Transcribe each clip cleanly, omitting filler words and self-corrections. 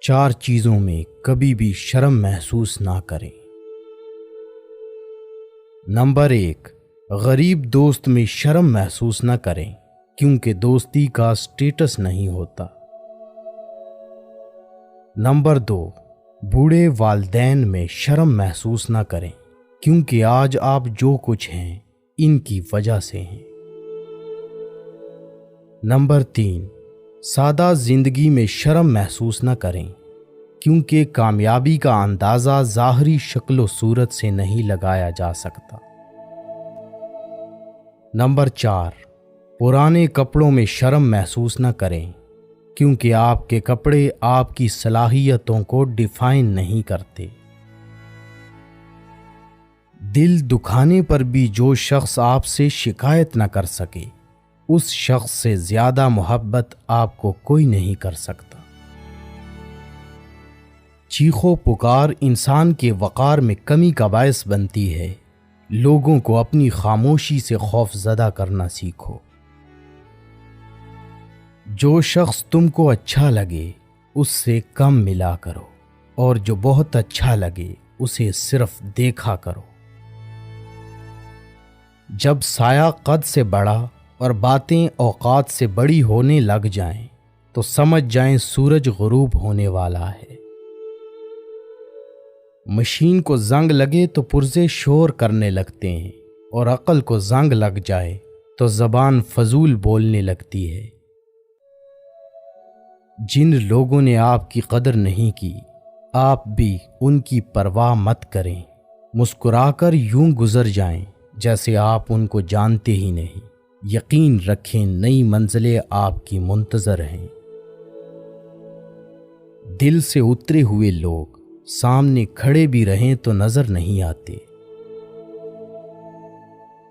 4 چیزوں میں کبھی بھی شرم محسوس نہ کریں۔ نمبر 1، غریب دوست میں شرم محسوس نہ کریں کیونکہ دوستی کا سٹیٹس نہیں ہوتا۔ نمبر 2، بوڑھے والدین میں شرم محسوس نہ کریں کیونکہ آج آپ جو کچھ ہیں ان کی وجہ سے ہیں۔ نمبر 3، سادہ زندگی میں شرم محسوس نہ کریں کیونکہ کامیابی کا اندازہ ظاہری شکل و صورت سے نہیں لگایا جا سکتا۔ نمبر 4، پرانے کپڑوں میں شرم محسوس نہ کریں کیونکہ آپ کے کپڑے آپ کی صلاحیتوں کو ڈیفائن نہیں کرتے۔ دل دکھانے پر بھی جو شخص آپ سے شکایت نہ کر سکے اس شخص سے زیادہ محبت آپ کو کوئی نہیں کر سکتا۔ چیخ و پکار انسان کے وقار میں کمی کا باعث بنتی ہے۔ لوگوں کو اپنی خاموشی سے خوف زدہ کرنا سیکھو۔ جو شخص تم کو اچھا لگے اس سے کم ملا کرو اور جو بہت اچھا لگے اسے صرف دیکھا کرو۔ جب سایہ قد سے بڑا اور باتیں اوقات سے بڑی ہونے لگ جائیں تو سمجھ جائیں سورج غروب ہونے والا ہے۔ مشین کو زنگ لگے تو پرزے شور کرنے لگتے ہیں اور عقل کو زنگ لگ جائے تو زبان فضول بولنے لگتی ہے۔ جن لوگوں نے آپ کی قدر نہیں کی آپ بھی ان کی پرواہ مت کریں۔ مسکرا کر یوں گزر جائیں جیسے آپ ان کو جانتے ہی نہیں۔ یقین رکھیں نئی منزلیں آپ کی منتظر ہیں۔ دل سے اترے ہوئے لوگ سامنے کھڑے بھی رہیں تو نظر نہیں آتے۔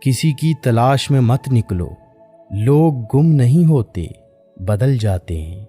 کسی کی تلاش میں مت نکلو، لوگ گم نہیں ہوتے، بدل جاتے ہیں۔